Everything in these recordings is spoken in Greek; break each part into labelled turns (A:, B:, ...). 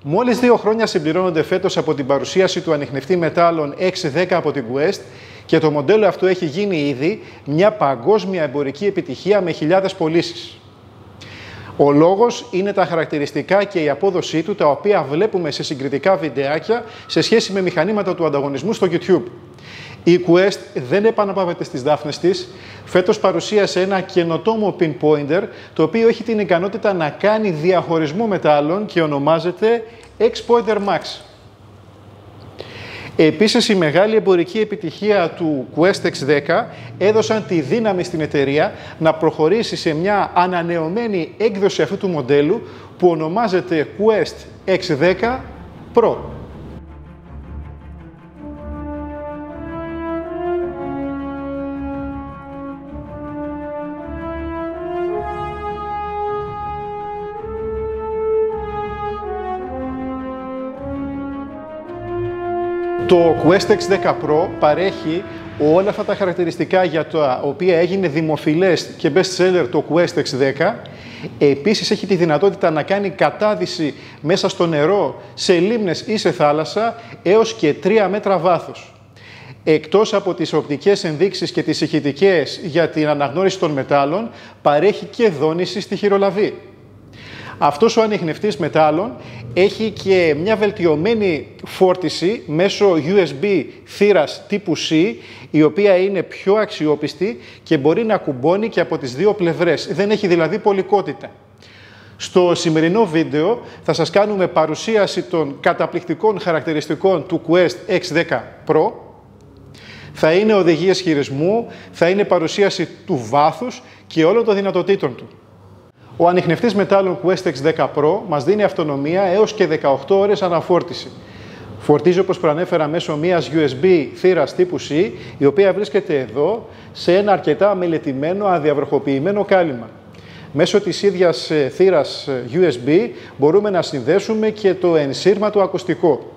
A: Μόλις 2 χρόνια συμπληρώνονται φέτος από την παρουσίαση του ανιχνευτή μετάλλων 610 από την Quest και το μοντέλο αυτό έχει γίνει ήδη μια παγκόσμια εμπορική επιτυχία με χιλιάδες πωλήσεις. Ο λόγος είναι τα χαρακτηριστικά και η απόδοσή του, τα οποία βλέπουμε σε συγκριτικά βιντεάκια σε σχέση με μηχανήματα του ανταγωνισμού στο YouTube. Η Quest δεν επαναπαύεται στις δάφνες της. Φέτος παρουσίασε ένα καινοτόμο pinpointer, το οποίο έχει την ικανότητα να κάνει διαχωρισμό μετάλλων και ονομάζεται X-Pointer Max. Επίσης, η μεγάλη εμπορική επιτυχία του Quest X10 έδωσαν τη δύναμη στην εταιρεία να προχωρήσει σε μια ανανεωμένη έκδοση αυτού του μοντέλου που ονομάζεται Quest X10 Pro. Το Quest X10 Pro παρέχει όλα αυτά τα χαρακτηριστικά για τα οποία έγινε δημοφιλές και best seller το Quest X10. Επίσης έχει τη δυνατότητα να κάνει κατάδυση μέσα στο νερό, σε λίμνες ή σε θάλασσα έως και 3 μέτρα βάθος. Εκτός από τις οπτικές ενδείξεις και τις ηχητικές για την αναγνώριση των μετάλλων, παρέχει και δόνηση στη χειρολαβή. Αυτός ο ανιχνευτής μετάλλων έχει και μια βελτιωμένη φόρτιση μέσω USB θύρας τύπου C, η οποία είναι πιο αξιόπιστη και μπορεί να κουμπώνει και από τις δύο πλευρές. Δεν έχει δηλαδή πολικότητα. Στο σημερινό βίντεο θα σας κάνουμε παρουσίαση των καταπληκτικών χαρακτηριστικών του Quest X10 Pro. Θα είναι οδηγίες χειρισμού, θα είναι παρουσίαση του βάθους και όλων των δυνατοτήτων του. Ο ανιχνευτής μετάλλων Quest X10 Pro μας δίνει αυτονομία έως και 18 ώρες αναφόρτιση. Φορτίζει, όπως προανέφερα, μέσω μιας USB θύρας τύπου C, η οποία βρίσκεται εδώ σε ένα αρκετά μελετημένο αδιαβροχοποιημένο κάλυμα. Μέσω της ίδιας θύρας USB μπορούμε να συνδέσουμε και το ενσύρματο ακουστικό.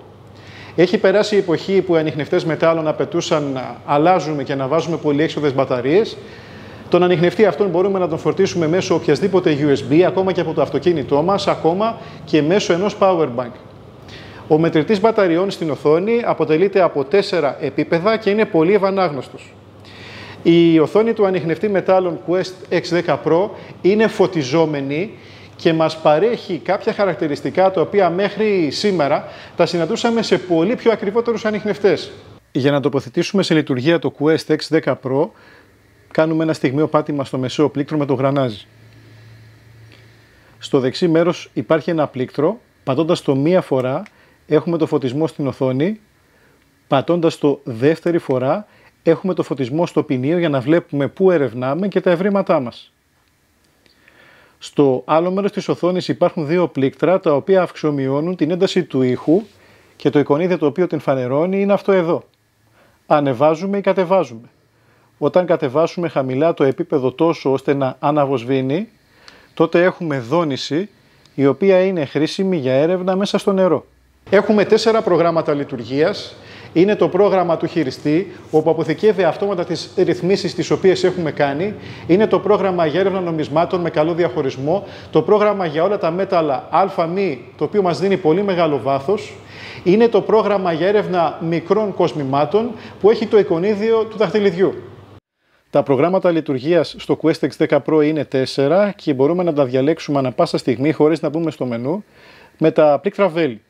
A: Έχει περάσει η εποχή που οι ανιχνευτές μετάλλων απαιτούσαν να αλλάζουμε και να βάζουμε πολυέξοδες μπαταρίες. Τον ανιχνευτή αυτόν μπορούμε να τον φορτίσουμε μέσω οποιασδήποτε USB, ακόμα και από το αυτοκίνητό μας, ακόμα και μέσω ενός powerbank. Ο μετρητής μπαταριών στην οθόνη αποτελείται από 4 επίπεδα και είναι πολύ ευανάγνωστος. Η οθόνη του ανιχνευτή μετάλλων Quest X10 Pro είναι φωτιζόμενη και μας παρέχει κάποια χαρακτηριστικά τα οποία μέχρι σήμερα τα συναντούσαμε σε πολύ πιο ακριβότερους ανιχνευτές. Για να τοποθετήσουμε σε λειτουργία το Quest X10 Pro, κάνουμε ένα στιγμίο πάτημα στο μεσαίο πλήκτρο με το γρανάζι. Στο δεξί μέρος υπάρχει ένα πλήκτρο. Πατώντας το μία φορά έχουμε το φωτισμό στην οθόνη. Πατώντας το δεύτερη φορά έχουμε το φωτισμό στο ποινίο για να βλέπουμε πού ερευνάμε και τα ευρήματά μας. Στο άλλο μέρος της οθόνης υπάρχουν 2 πλήκτρα τα οποία αυξομειώνουν την ένταση του ήχου και το εικονίδιο το οποίο την φανερώνει είναι αυτό εδώ. Ανεβάζουμε ή κατεβάζουμε. Όταν κατεβάσουμε χαμηλά το επίπεδο τόσο ώστε να αναβοσβήνει, τότε έχουμε δόνηση η οποία είναι χρήσιμη για έρευνα μέσα στο νερό. Έχουμε 4 προγράμματα λειτουργίας. Είναι το πρόγραμμα του χειριστή, όπου αποθηκεύει αυτόματα τις ρυθμίσεις τις οποίες έχουμε κάνει. Είναι το πρόγραμμα για έρευνα νομισμάτων με καλό διαχωρισμό. Το πρόγραμμα για όλα τα μέταλλα ΑΜ, το οποίο μας δίνει πολύ μεγάλο βάθος. Είναι το πρόγραμμα για έρευνα μικρών κοσμημάτων, που έχει το εικονίδιο του δαχτυλιδιού. Τα προγράμματα λειτουργίας στο Quest X10 Pro είναι 4 και μπορούμε να τα διαλέξουμε ανά πάσα στιγμή χωρίς να μπούμε στο μενού με τα πλήκτρα βέλη.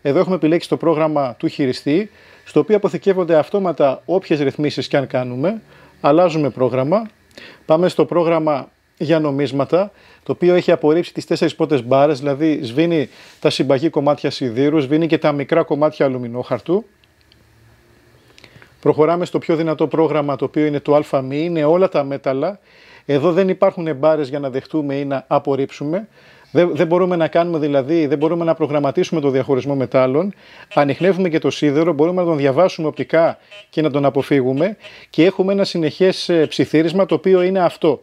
A: Εδώ έχουμε επιλέξει το πρόγραμμα του χειριστή, στο οποίο αποθηκεύονται αυτόματα όποιες ρυθμίσεις και αν κάνουμε. Αλλάζουμε πρόγραμμα. Πάμε στο πρόγραμμα για νομίσματα, το οποίο έχει απορρίψει τις 4 πρώτες μπάρες, δηλαδή σβήνει τα συμπαγή κομμάτια σιδήρου, σβήνει και τα μικρά κομμάτια αλουμινόχαρτου. Προχωράμε στο πιο δυνατό πρόγραμμα, το οποίο είναι το ΑΜ, είναι όλα τα μέταλλα. Εδώ δεν υπάρχουν μπάρες για να δεχτούμε ή να απορρίψουμε. Δεν μπορούμε να κάνουμε δηλαδή, δεν μπορούμε να προγραμματίσουμε το διαχωρισμό μετάλλων. Ανιχνεύουμε και το σίδερο, μπορούμε να τον διαβάσουμε οπτικά και να τον αποφύγουμε. Και έχουμε ένα συνεχές ψιθύρισμα, το οποίο είναι αυτό.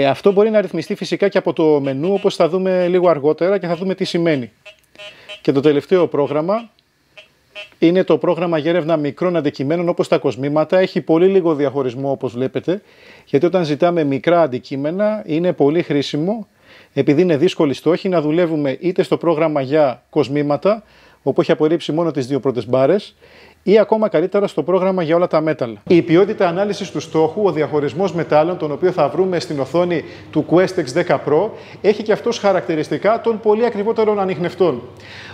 A: Αυτό μπορεί να ρυθμιστεί φυσικά και από το μενού, όπως θα δούμε λίγο αργότερα και θα δούμε τι σημαίνει. Και το τελευταίο πρόγραμμα είναι το πρόγραμμα για έρευνα μικρών αντικειμένων όπως τα κοσμήματα. Έχει πολύ λίγο διαχωρισμό όπως βλέπετε, γιατί όταν ζητάμε μικρά αντικείμενα είναι πολύ χρήσιμο. επειδή είναι δύσκολη στόχη, να δουλεύουμε είτε στο πρόγραμμα για κοσμήματα, όπου έχει απορρίψει μόνο τις δύο πρώτες μπάρες, ή ακόμα καλύτερα στο πρόγραμμα για όλα τα μέταλλα. Η ποιότητα ανάλυσης του στόχου, ο διαχωρισμός μετάλλων, τον οποίο θα βρούμε στην οθόνη του Questex 10 Pro, έχει και αυτός χαρακτηριστικά των πολύ ακριβότερων ανιχνευτών.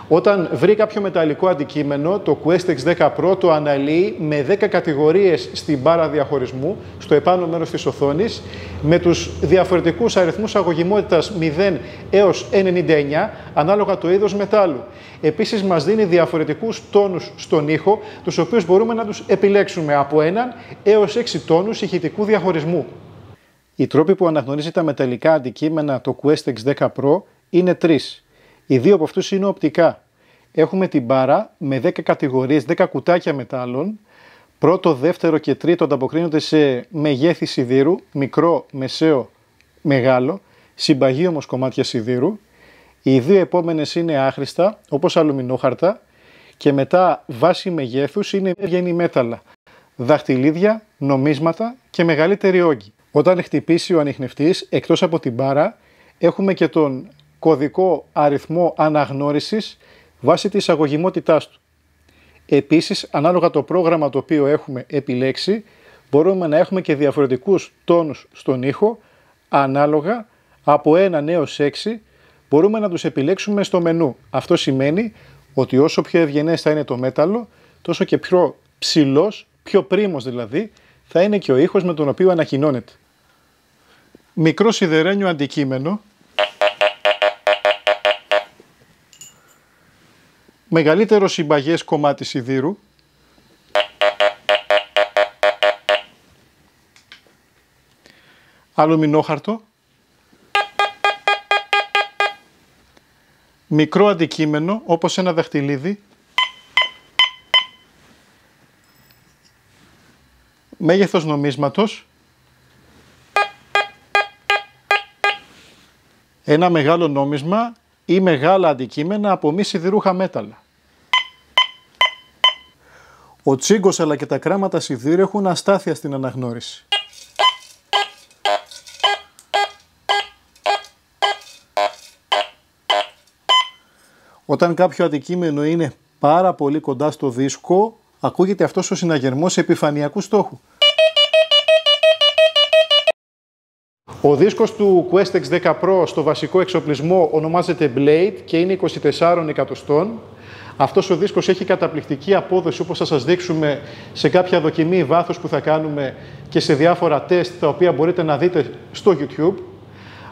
A: Όταν βρει κάποιο μεταλλικό αντικείμενο, το Questex 10 Pro το αναλύει με 10 κατηγορίες στην μπάρα διαχωρισμού, στο επάνω μέρος της οθόνης, με τους διαφορετικούς αριθμούς αγωγιμότητας 0 έως 99, ανάλογα το είδος μετάλλου. Επίσης, μας δίνει διαφορετικούς τόνους στον ήχο, τους οποίους μπορούμε να τους επιλέξουμε από 1 έως 6 τόνους ηχητικού διαχωρισμού. Οι τρόποι που αναγνωρίζει τα μεταλλικά αντικείμενα το Questex 10 Pro είναι 3. Οι δύο από αυτούς είναι οπτικά. Έχουμε την μπάρα με 10 κατηγορίες, 10 κουτάκια μετάλλων. Πρώτο, δεύτερο και τρίτο ανταποκρίνονται σε μεγέθη σιδήρου, μικρό, μεσαίο, μεγάλο, συμπαγή όμως κομμάτια σιδήρου. Οι δύο επόμενες είναι άχρηστα, όπως αλουμινόχαρτα, και μετά βάση μεγέθους είναι ευγενή μέταλλα, δαχτυλίδια, νομίσματα και μεγαλύτερη όγκη. Όταν χτυπήσει ο ανιχνευτής, εκτός από την μπάρα, έχουμε και τον κωδικό αριθμό αναγνώρισης βάσει της αγωγιμότητάς του. Επίσης, ανάλογα το πρόγραμμα το οποίο έχουμε επιλέξει, μπορούμε να έχουμε και διαφορετικούς τόνους στον ήχο, ανάλογα από 1 έως 6, μπορούμε να τους επιλέξουμε στο μενού. Αυτό σημαίνει ότι όσο πιο ευγενές θα είναι το μέταλλο, τόσο και πιο ψηλός, πιο πρίμος δηλαδή, θα είναι και ο ήχος με τον οποίο ανακοινώνεται. Μικρό σιδερένιο αντικείμενο, μεγαλύτερο συμπαγές κομμάτι σιδήρου, αλουμινόχαρτο, μικρό αντικείμενο όπως ένα δαχτυλίδι, μέγεθος νομίσματος, ένα μεγάλο νόμισμα ή μεγάλα αντικείμενα από μη σιδηρούχα μέταλλα. Ο τσίγκος αλλά και τα κράματα σιδήρου έχουν αστάθεια στην αναγνώριση. Όταν κάποιο αντικείμενο είναι πάρα πολύ κοντά στο δίσκο, ακούγεται αυτός ο συναγερμός επιφανειακού στόχου. Ο δίσκος του Questex 10 Pro στο βασικό εξοπλισμό ονομάζεται Blade και είναι 24 εκατοστών. Αυτός ο δίσκος έχει καταπληκτική απόδοση, όπως θα σας δείξουμε σε κάποια δοκιμή βάθους που θα κάνουμε και σε διάφορα τεστ τα οποία μπορείτε να δείτε στο YouTube.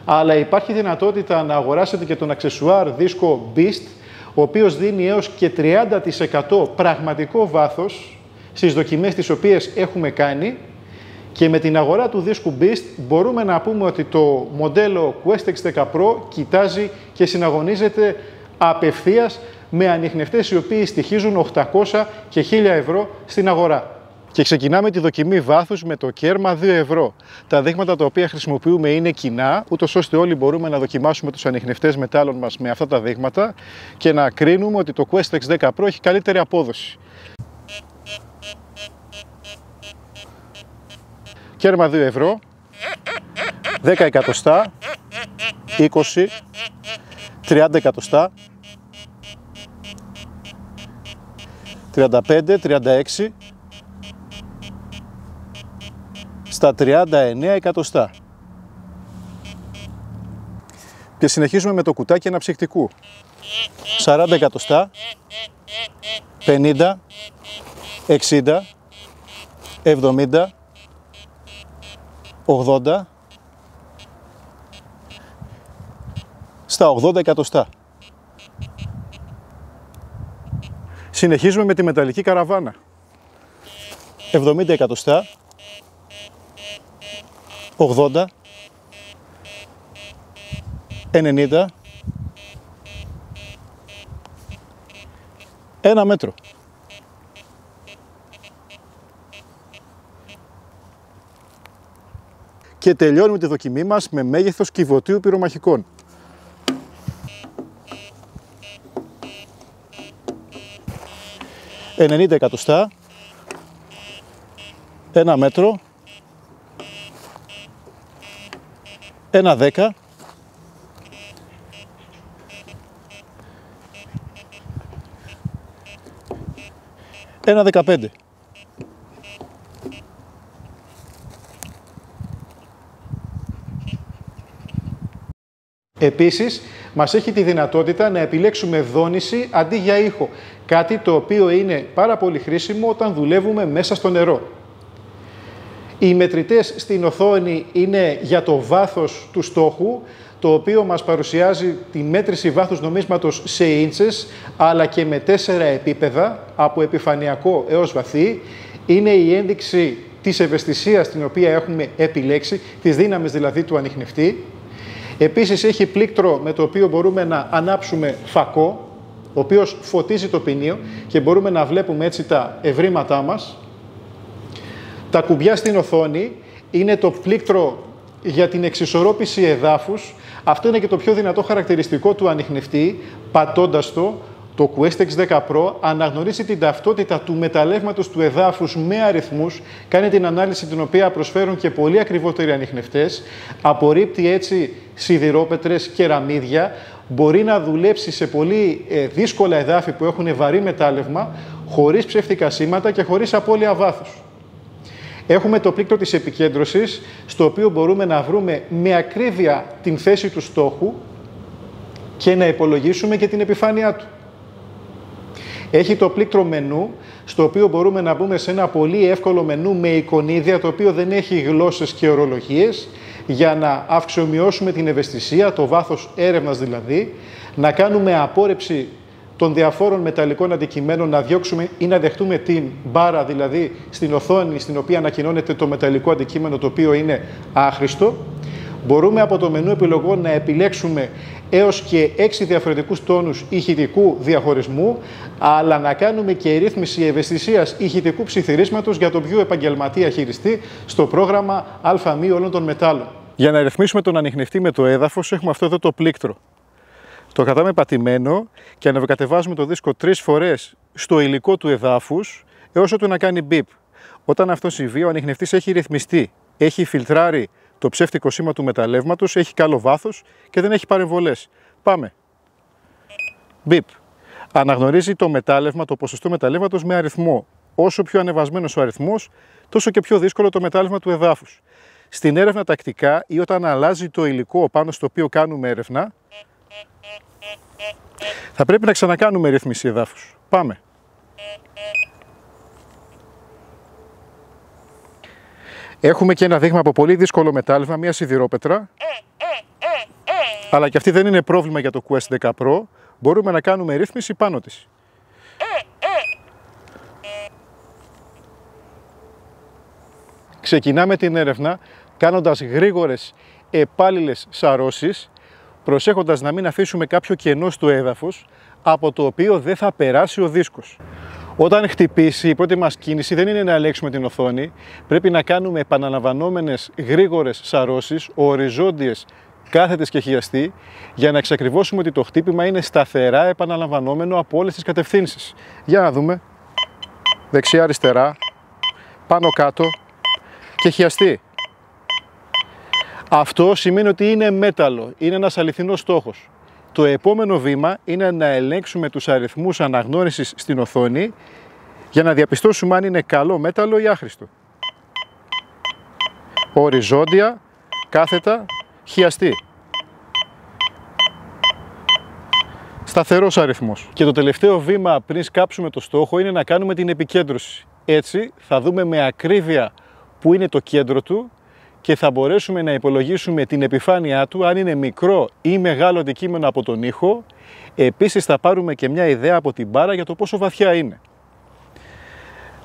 A: Αλλά υπάρχει δυνατότητα να αγοράσετε και τον αξεσουάρ δίσκο Beast, ο οποίος δίνει έως και 30% πραγματικό βάθος στις δοκιμές τις οποίες έχουμε κάνει, και με την αγορά του δίσκου Beast μπορούμε να πούμε ότι το μοντέλο Questex 10 Pro κοιτάζει και συναγωνίζεται απευθείας με ανιχνευτές οι οποίοι στοιχίζουν 800 και 1000 ευρώ στην αγορά. Και ξεκινάμε τη δοκιμή βάθους με το κέρμα 2 ευρώ. Τα δείγματα τα οποία χρησιμοποιούμε είναι κοινά, ούτως ώστε όλοι μπορούμε να δοκιμάσουμε τους ανιχνευτές μετάλλων μας με αυτά τα δείγματα και να κρίνουμε ότι το Questex 10 Pro έχει καλύτερη απόδοση. Κέρμα 2 ευρώ, 10 εκατοστά, 20, 30 εκατοστά, 35, 36, στα 39 εκατοστά. Και συνεχίζουμε με το κουτάκι αναψυκτικού. 40 εκατοστά, 50, 60, 70, 80, στα 80 εκατοστά. Συνεχίζουμε με τη μεταλλική καραβάνα. 70 εκατοστά, 80, 90, 1 μέτρο. Και τελειώνουμε τη δοκιμή μας με μέγεθος κυβωτίου πυρομαχικών. 90 εκατοστά, 1 μέτρο, 1 10, 1,15. Επίσης, μας έχει τη δυνατότητα να επιλέξουμε δόνηση αντί για ήχο, κάτι το οποίο είναι πάρα πολύ χρήσιμο όταν δουλεύουμε μέσα στο νερό. Οι μετρητές στην οθόνη είναι για το βάθος του στόχου, το οποίο μας παρουσιάζει τη μέτρηση βάθους νομίσματος σε ίντσες, αλλά και με 4 επίπεδα, από επιφανειακό έως βαθύ. Είναι η ένδειξη της ευαισθησίας την οποία έχουμε επιλέξει, της δύναμης δηλαδή του ανιχνευτή. Επίσης έχει πλήκτρο με το οποίο μπορούμε να ανάψουμε φακό, ο οποίος φωτίζει το ποινίο και μπορούμε να βλέπουμε έτσι τα ευρήματά μας. Τα κουμπιά στην οθόνη είναι το πλήκτρο για την εξισορρόπηση εδάφους. Αυτό είναι και το πιο δυνατό χαρακτηριστικό του ανιχνευτή. Πατώντας το Questex 10 Pro αναγνωρίζει την ταυτότητα του μεταλλεύματος του εδάφους με αριθμούς, κάνει την ανάλυση την οποία προσφέρουν και πολύ ακριβότεροι ανιχνευτές, απορρίπτει έτσι σιδηρόπετρες, κεραμίδια, μπορεί να δουλέψει σε πολύ δύσκολα εδάφη που έχουν βαρύ μετάλλευμα, χωρίς ψεύτικα σήματα και χωρίς απώλεια βάθους. Έχουμε το πλήκτρο της επικέντρωσης, στο οποίο μπορούμε να βρούμε με ακρίβεια την θέση του στόχου και να υπολογίσουμε και την επιφάνειά του. Έχει το πλήκτρο μενού, στο οποίο μπορούμε να μπούμε σε ένα πολύ εύκολο μενού με εικονίδια, το οποίο δεν έχει γλώσσες και ορολογίες, για να αυξομειώσουμε την ευαισθησία, το βάθος έρευνας δηλαδή, να κάνουμε απόρρεψη των διαφόρων μεταλλικών αντικειμένων, να διώξουμε ή να δεχτούμε την μπάρα, δηλαδή στην οθόνη στην οποία ανακοινώνεται το μεταλλικό αντικείμενο το οποίο είναι άχρηστο. Μπορούμε από το μενού επιλογών να επιλέξουμε έως και 6 διαφορετικούς τόνους ηχητικού διαχωρισμού, αλλά να κάνουμε και ρύθμιση ευαισθησίας ηχητικού ψιθυρίσματος για τον πιο επαγγελματία χειριστή στο πρόγραμμα ΑΜΗ όλων των μετάλλων. Για να ρυθμίσουμε τον ανιχνευτή με το έδαφος, έχουμε αυτό εδώ το πλήκτρο. Το κρατάμε πατημένο και ανεβοκατεβάζουμε το δίσκο 3 φορές στο υλικό του εδάφους έως ότου να κάνει μπιπ. Όταν αυτό συμβεί, ο ανιχνευτής έχει ρυθμιστεί, έχει φιλτράρει το ψεύτικο σήμα του μεταλλεύματος, έχει καλό βάθος και δεν έχει παρεμβολές. Πάμε. Μπιπ. Αναγνωρίζει το μετάλλευμα, το ποσοστό μεταλλεύματος με αριθμό. Όσο πιο ανεβασμένος ο αριθμός, τόσο και πιο δύσκολο το μετάλλευμα του εδάφους. Στην έρευνα τακτικά ή όταν αλλάζει το υλικό πάνω στο οποίο κάνουμε έρευνα, θα πρέπει να ξανακάνουμε ρύθμιση εδάφους. Πάμε. Έχουμε και ένα δείγμα από πολύ δύσκολο μετάλλευμα, μια σιδηρόπετρα. Αλλά και αυτή δεν είναι πρόβλημα για το Quest 10 Pro. Μπορούμε να κάνουμε ρύθμιση πάνω της. Ξεκινάμε την έρευνα κάνοντας γρήγορες επάλληλες σαρώσεις, προσέχοντας να μην αφήσουμε κάποιο κενό στο έδαφος, από το οποίο δεν θα περάσει ο δίσκος. Όταν χτυπήσει, η πρώτη μας κίνηση δεν είναι να ελέγξουμε την οθόνη, πρέπει να κάνουμε επαναλαμβανόμενες γρήγορες σαρώσεις, οριζόντιες, κάθετες και χιαστή, για να εξακριβώσουμε ότι το χτύπημα είναι σταθερά επαναλαμβανόμενο από όλες τις κατευθύνσεις. Για να δούμε. Δεξιά-αριστερά, πάνω-κάτω και χιαστή. Αυτό σημαίνει ότι είναι μέταλλο, είναι ένας αληθινός στόχος. Το επόμενο βήμα είναι να ελέγξουμε τους αριθμούς αναγνώρισης στην οθόνη για να διαπιστώσουμε αν είναι καλό μέταλλο ή άχρηστο. Οριζόντια, κάθετα, χιαστή. Σταθερός αριθμός. Και το τελευταίο βήμα πριν σκάψουμε το στόχο είναι να κάνουμε την επικέντρωση. Έτσι θα δούμε με ακρίβεια που είναι το κέντρο του και θα μπορέσουμε να υπολογίσουμε την επιφάνειά του, αν είναι μικρό ή μεγάλο αντικείμενο από τον ήχο. Επίσης θα πάρουμε και μια ιδέα από την μπάρα για το πόσο βαθιά είναι.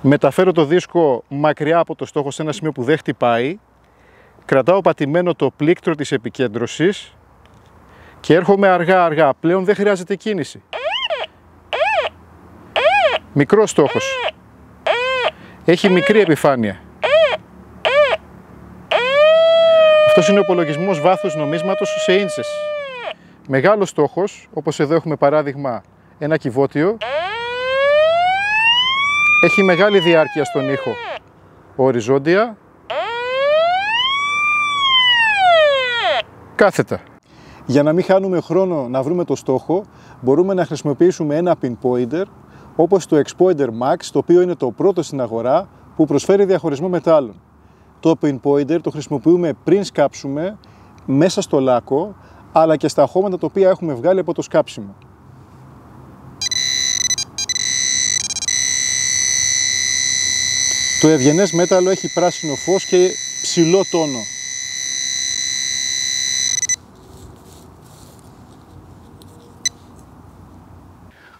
A: Μεταφέρω το δίσκο μακριά από το στόχο σε ένα σημείο που δεν χτυπάει. Κρατάω πατημένο το πλήκτρο της επικέντρωσης και έρχομαι αργά-αργά. Πλέον δεν χρειάζεται κίνηση. Μικρός στόχος. Έχει μικρή επιφάνεια. Αυτός είναι ο υπολογισμός βάθους νομίσματος σε ίντσες. Μεγάλος στόχος, όπως εδώ έχουμε παράδειγμα ένα κυβότιο, έχει μεγάλη διάρκεια στον ήχο. Οριζόντια, κάθετα. Για να μην χάνουμε χρόνο να βρούμε το στόχο, μπορούμε να χρησιμοποιήσουμε ένα pinpointer, όπως το Xpointer Max, το οποίο είναι το πρώτο στην αγορά που προσφέρει διαχωρισμό μετάλλων. Το Pinpointer το χρησιμοποιούμε πριν σκάψουμε, μέσα στο λάκκο, αλλά και στα χώματα τα οποία έχουμε βγάλει από το σκάψιμο. Το ευγενές μέταλλο έχει πράσινο φως και ψηλό τόνο.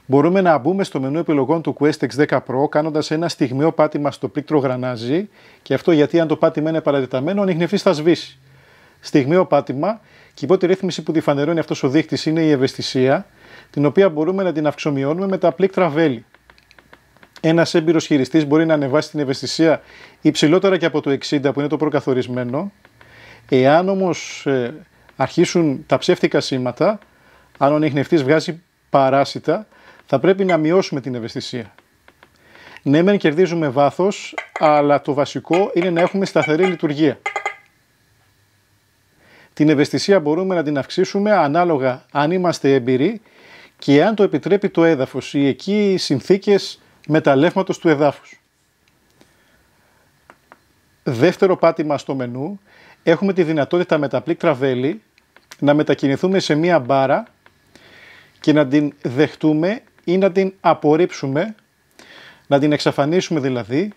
A: Μπορούμε να μπούμε στο μενού επιλογών του Questex 10 Pro κάνοντας ένα στιγμιαίο πάτημα στο πλήκτρο γρανάζι, και αυτό γιατί αν το πάτημα είναι παρατεταμένο ο ανιχνευτής θα σβήσει. Στιγμιαίο πάτημα, και η πρώτη ρύθμιση που τη φανερώνει αυτός ο δείκτης είναι η ευαισθησία, την οποία μπορούμε να την αυξομειώνουμε με τα πλήκτρα βέλη. Ένας έμπειρος χειριστής μπορεί να ανεβάσει την ευαισθησία υψηλότερα και από το 60 που είναι το προκαθορισμένο. Εάν όμως αρχίσουν τα ψεύτικα σήματα, αν ο ανιχνευτής βγάζει παράσιτα, θα πρέπει να μειώσουμε την ευαισθησία. Ναι, μεν κερδίζουμε βάθος, αλλά το βασικό είναι να έχουμε σταθερή λειτουργία. Την ευαισθησία μπορούμε να την αυξήσουμε ανάλογα αν είμαστε έμπειροι και αν το επιτρέπει το έδαφος ή εκεί οι συνθήκες μεταλλεύματος του εδάφους. Δεύτερο πάτημα στο μενού, έχουμε τη δυνατότητα με τα πλήκτρα βέλη να μετακινηθούμε σε μία μπάρα και να την δεχτούμε ή να την απορρίψουμε, να την εξαφανίσουμε δηλαδή,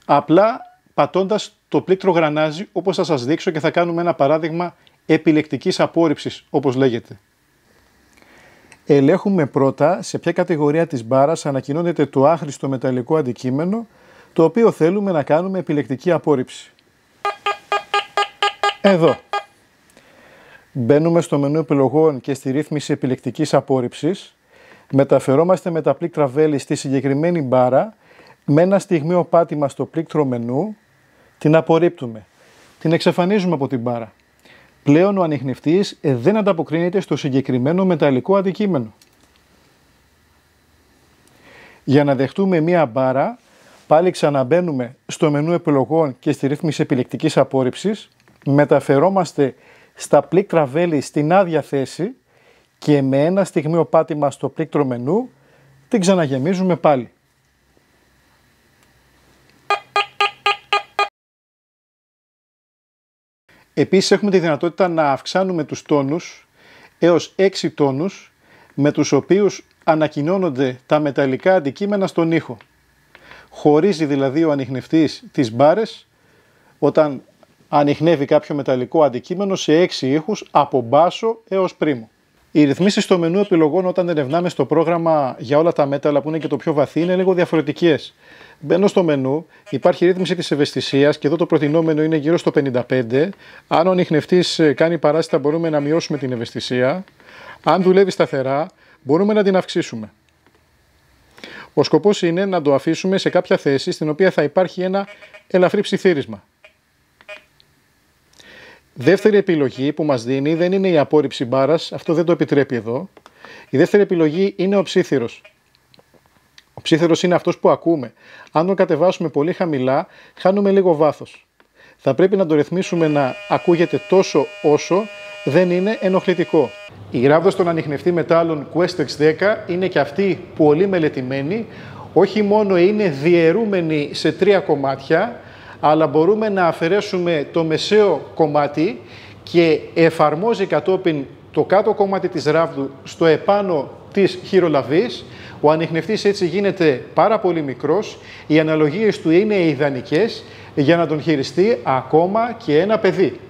A: απλά πατώντας το πλήκτρο γρανάζι, όπως θα σας δείξω και θα κάνουμε ένα παράδειγμα επιλεκτικής απόρριψης, όπως λέγεται. Ελέγχουμε πρώτα σε ποια κατηγορία της μπάρας ανακοινώνεται το άχρηστο μεταλλικό αντικείμενο, το οποίο θέλουμε να κάνουμε επιλεκτική απόρριψη. Εδώ. Μπαίνουμε στο μενού επιλογών και στη ρύθμιση επιλεκτικής απόρριψης. Μεταφερόμαστε με τα πλήκτρα βέλη στη συγκεκριμένη μπάρα, με ένα στιγμιαίο πάτημα στο πλήκτρο μενού, την απορρίπτουμε. Την εξαφανίζουμε από την μπάρα. Πλέον ο ανιχνευτής δεν ανταποκρίνεται στο συγκεκριμένο μεταλλικό αντικείμενο. Για να δεχτούμε μία μπάρα, πάλι ξαναμπαίνουμε στο μενού επιλογών και στη ρύθμιση επιλεκτικής απόρριψης, μεταφερόμαστε στα πλήκτρα βέλη στην άδεια θέση και με ένα στιγμιαίο πάτημα στο πλήκτρο μενού την ξαναγεμίζουμε πάλι. Επίσης έχουμε τη δυνατότητα να αυξάνουμε τους τόνους έως 6 τόνους, με τους οποίους ανακοινώνονται τα μεταλλικά αντικείμενα στον ήχο. Χωρίζει δηλαδή ο ανιχνευτής τις μπάρες όταν ανιχνεύει κάποιο μεταλλικό αντικείμενο σε 6 ήχους από μπάσο έως πρίμο. Οι ρυθμίσεις στο μενού επιλογών όταν ερευνάμε στο πρόγραμμα για όλα τα μέταλλα που είναι και το πιο βαθύ είναι λίγο διαφορετικές. Μπαίνω στο μενού, υπάρχει ρύθμιση της ευαισθησίας και εδώ το προτινόμενο είναι γύρω στο 55. Αν ο ανιχνευτής κάνει παράσιτα μπορούμε να μειώσουμε την ευαισθησία. Αν δουλεύει σταθερά μπορούμε να την αυξήσουμε. Ο σκοπός είναι να το αφήσουμε σε κάποια θέση στην οποία θα υπάρχει ένα ελαφρύ ψιθύρισμα. Δεύτερη επιλογή που μας δίνει δεν είναι η απόρριψη μπάρας, αυτό δεν το επιτρέπει εδώ. Η δεύτερη επιλογή είναι ο ψίθυρος. Ο ψίθυρος είναι αυτός που ακούμε. Αν τον κατεβάσουμε πολύ χαμηλά, χάνουμε λίγο βάθος. Θα πρέπει να το ρυθμίσουμε να ακούγεται τόσο όσο δεν είναι ενοχλητικό. Η ράβδος στον ανιχνευτή μετάλλων Questex 10 είναι και αυτή πολύ μελετημένη. Όχι μόνο είναι διαιρούμενη σε 3 κομμάτια, αλλά μπορούμε να αφαιρέσουμε το μεσαίο κομμάτι και εφαρμόζει κατόπιν το κάτω κομμάτι της ράβδου στο επάνω της χειρολαβής. Ο ανιχνευτής έτσι γίνεται πάρα πολύ μικρός, οι αναλογίες του είναι ιδανικές για να τον χειριστεί ακόμα και ένα παιδί.